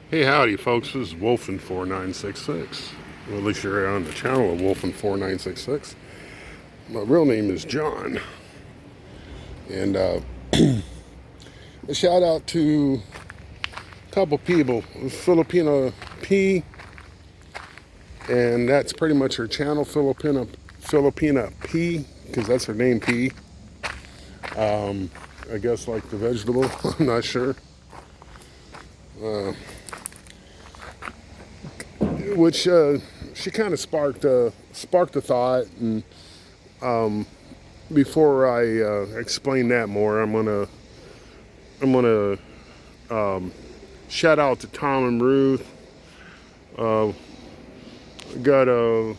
Hey, howdy, folks. This is Wolfen4966. Well, at least you're on the channel of Wolfen4966. My real name is John. And a shout out to a couple people. Filipina P, and that's pretty much her channel, Filipina P, because that's her name, P. I guess like the vegetable. I'm not sure. Which she kind of sparked a thought, and before I explain that more, I'm gonna shout out to Tom and Ruth. Got a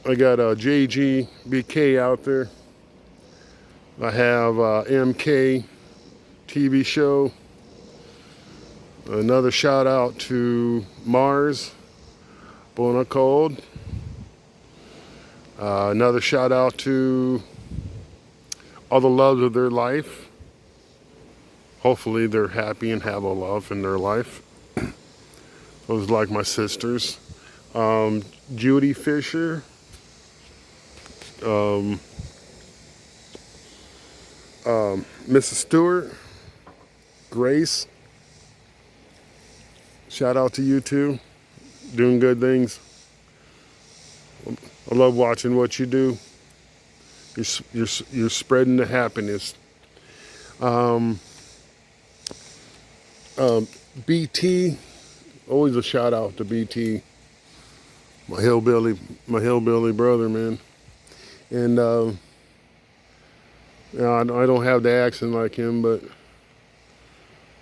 I got a JGBK out there. I have MK TV show. Another shout out to Mars Bona Cold. Another shout out to all the loves of their life. Hopefully they're happy and have a love in their life. Those like my sisters. Judy Fisher. Mrs. Stewart. Grace. Shout out to you too. Doing good things. I love watching what you do. You're spreading the happiness. BT, always a shout out to BT, my hillbilly brother, man. And I don't have the accent like him, but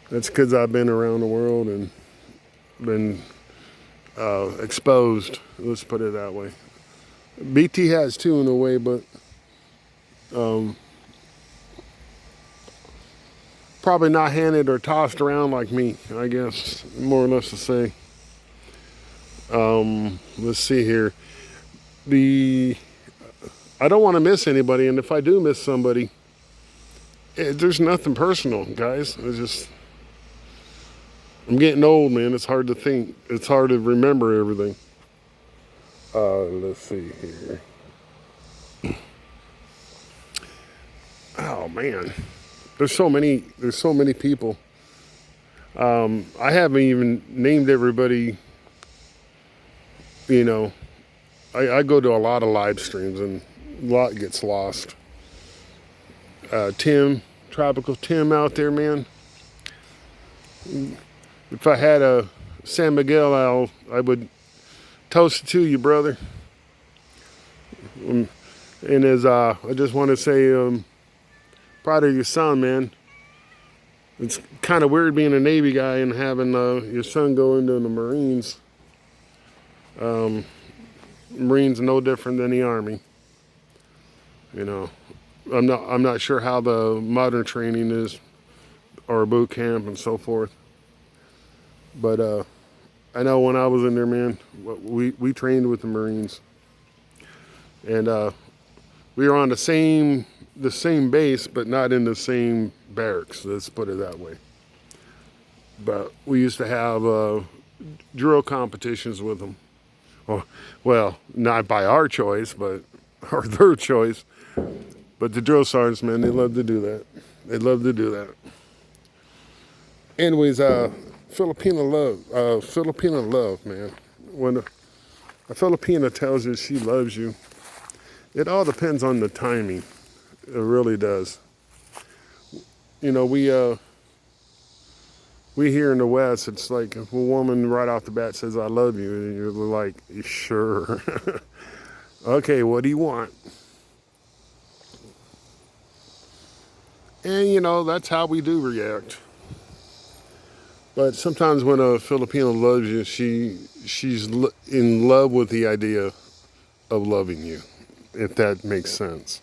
that's because I've been around the world and been exposed. Let's put it that way. BT has too in a way, but probably not handed or tossed around like me, I guess, more or less to say. Let's see here. I don't want to miss anybody, and if I do miss somebody, there's nothing personal, guys. I'm getting old, man. It's hard to think. It's hard to remember everything. Let's see here. Oh man, there's so many people. I haven't even named everybody. You know, I go to a lot of live streams and a lot gets lost. Tim, Tropical Tim out there, man. If I had a San Miguel, I would toast to you, brother. And as I just want to say, proud of your son, man. It's kind of weird being a Navy guy and having your son go into the Marines. Marines are no different than the Army. You know, I'm not sure how the modern training is, or boot camp and so forth. But I know when I was in there, man, we trained with the Marines, and we were on the same base, but not in the same barracks. Let's put it that way. But we used to have drill competitions with them. Well, not by our choice, but or their choice. But the drill sergeants, man, they love to do that. They love to do that. Anyways, Filipina love, man. When a Filipina tells you she loves you, it all depends on the timing. It really does. You know, we here in the West, it's like if a woman right off the bat says, I love you, and you're like, sure. Okay, what do you want? And, you know, that's how we do react. But sometimes when a Filipino loves you, she's in love with the idea of loving you, if that makes sense.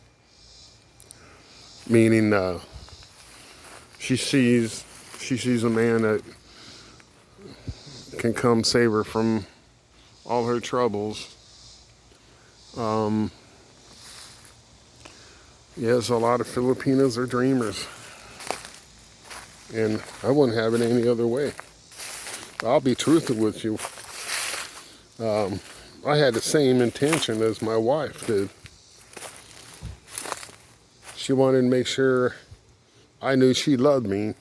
Meaning she sees a man that can come save her from all her troubles. Yes, a lot of Filipinos are dreamers. And I wouldn't have it any other way. I'll be truthful with you. I had the same intention as my wife did. She wanted to make sure I knew she loved me,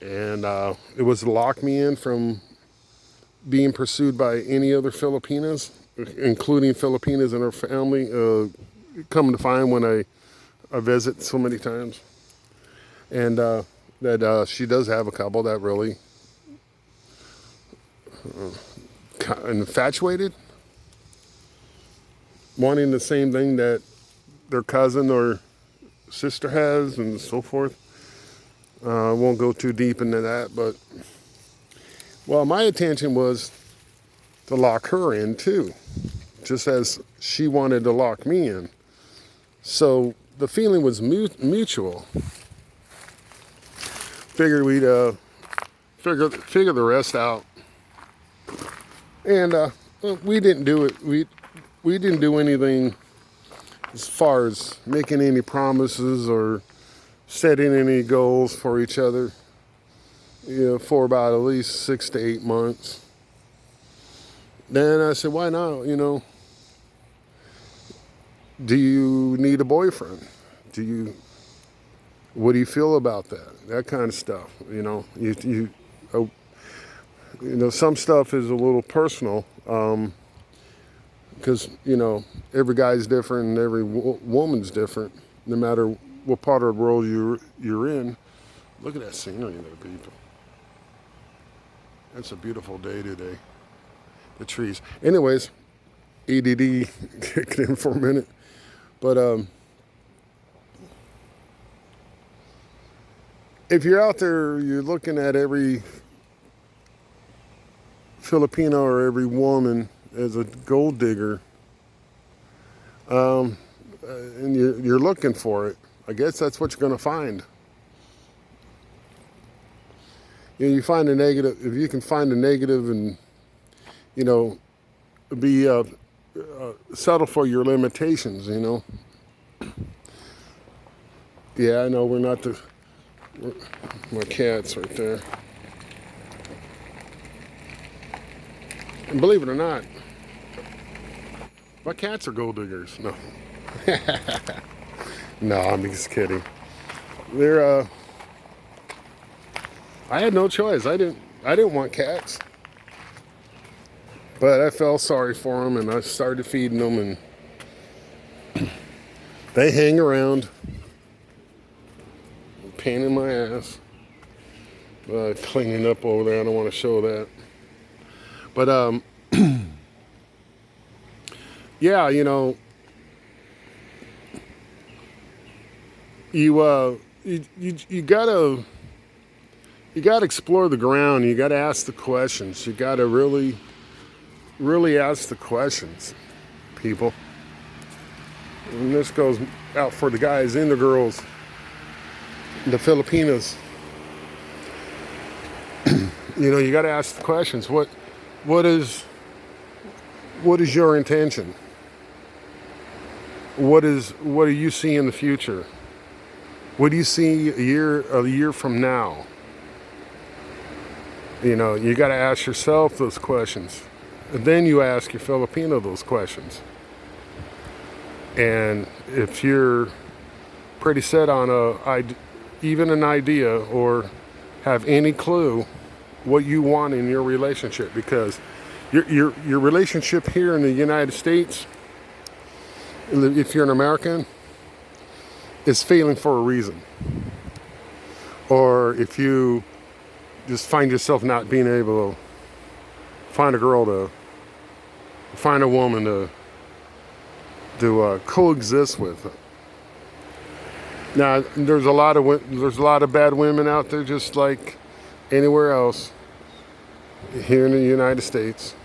and it was to lock me in from being pursued by any other Filipinas, including Filipinas and her family. Coming to find when I visit so many times, and that she does have a couple that really infatuated, wanting the same thing that their cousin or sister has, and so forth. I won't go too deep into that, but well, my intention was to lock her in too, just as she wanted to lock me in. So the feeling was mutual. Figured we'd figure the rest out, and we didn't do it. We didn't do anything as far as making any promises or setting any goals for each other. For about at least 6 to 8 months. Then I said, why not? Do you need a boyfriend? What do you feel about that? That kind of stuff. Some stuff is a little personal, because every guy's different and every woman's different, no matter what part of the world you're in. Look at that scenery there, people. It's a beautiful day today. The trees. Anyways, EDD kicked in for a minute. But if you're out there, you're looking at every Filipino or every woman as a gold digger, and you're looking for it, I guess that's what you're going to find. You find a negative. If you can find a negative and be settle for your limitations. Yeah, I know we're not my cat's right there. And believe it or not, my cats are gold diggers. No, no, I'm just kidding. They're I had no choice. I didn't want cats, but I felt sorry for them, and I started feeding them, and they hang around, pain in my ass. Cleaning up over there. I don't want to show that, but yeah, you gotta explore the ground. You gotta ask the questions. You gotta really ask the questions, people. And this goes out for the guys and the girls, the Filipinas. You gotta ask the questions. What is your intention? What do you see in the future? What do you see a year from now? You got to ask yourself those questions. And then you ask your Filipino those questions. And if you're pretty set on even an idea or have any clue what you want in your relationship, because your relationship here in the United States, if you're an American, is failing for a reason. Or if you just find yourself not being able to find a woman to coexist with. Now, there's a lot of bad women out there, just like anywhere else here in the United States,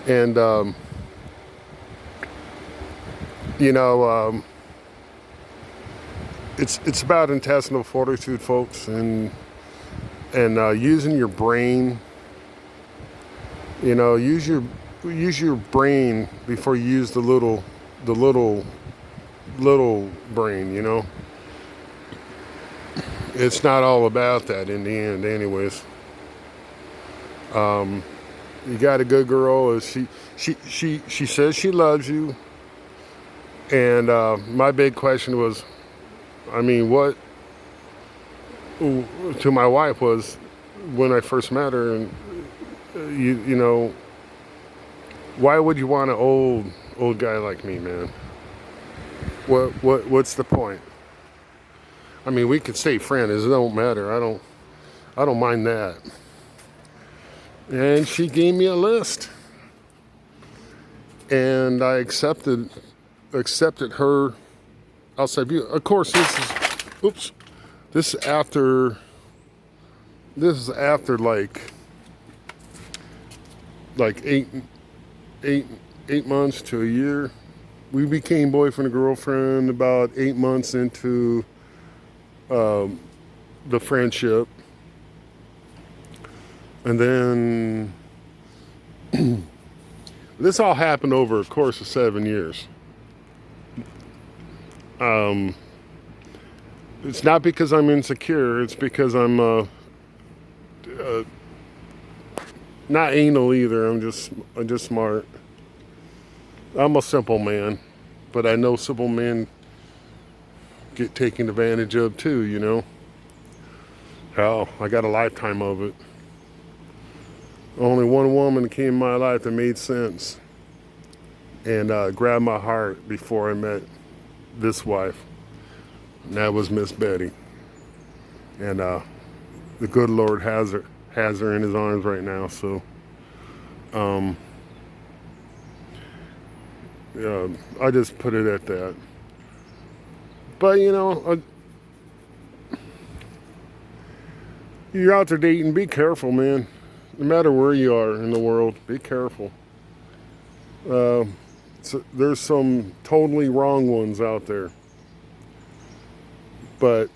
and it's about intestinal fortitude, folks, and using your brain. Use your brain before you use the little brain. It's not all about that in the end, anyways. You got a good girl. She says she loves you. And my big question was, I mean, what to my wife was when I first met her, and you know, why would you want an old guy like me, man? What's the point? I mean, we could stay friends. It don't matter. I don't mind that. And she gave me a list, and I accepted her outside view. Of course, oops, this is after like eight months to a year. We became boyfriend and girlfriend about 8 months into the friendship. And then this all happened over a course of 7 years. It's not because I'm insecure. It's because I'm not anal either. I'm just smart. I'm a simple man, but I know simple men get taken advantage of too. You know. Hell, I got a lifetime of it. Only one woman came in my life that made sense and grabbed my heart before I met this wife. And that was Miss Betty. And the good Lord has her in his arms right now. So I just put it at that. But you know, you're out there dating, be careful, man. No matter where you are in the world, be careful. There's some totally wrong ones out there. But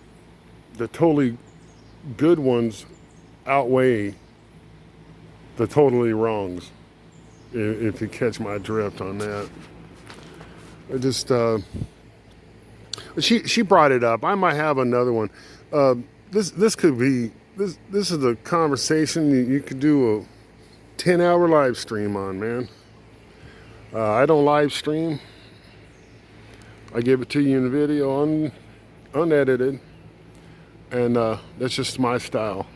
the totally good ones outweigh the totally wrongs, if you catch my drift on that. I just, she brought it up. I might have another one. This could be, this is a conversation you could do a 10-hour live stream on, man. I don't live stream. I give it to you in video, unedited, and that's just my style.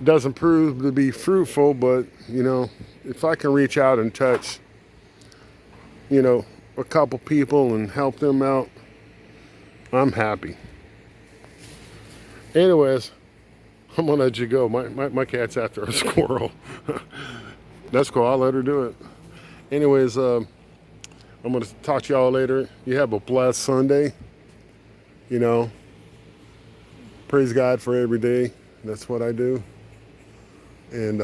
It doesn't prove to be fruitful, but you know, if I can reach out and touch, you know, a couple people and help them out, I'm happy. Anyways, I'm gonna let you go. My cat's after a squirrel. That's cool. I'll let her do it. Anyways, I'm gonna talk to y'all later. You have a blessed Sunday. You know, praise God for every day. That's what I do. And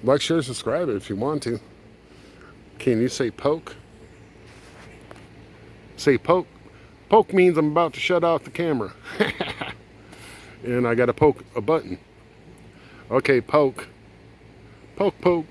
like, share, subscribe if you want to. Can you say poke? Say poke. Poke means I'm about to shut off the camera. And I gotta poke a button. Okay, poke. Poke, poke.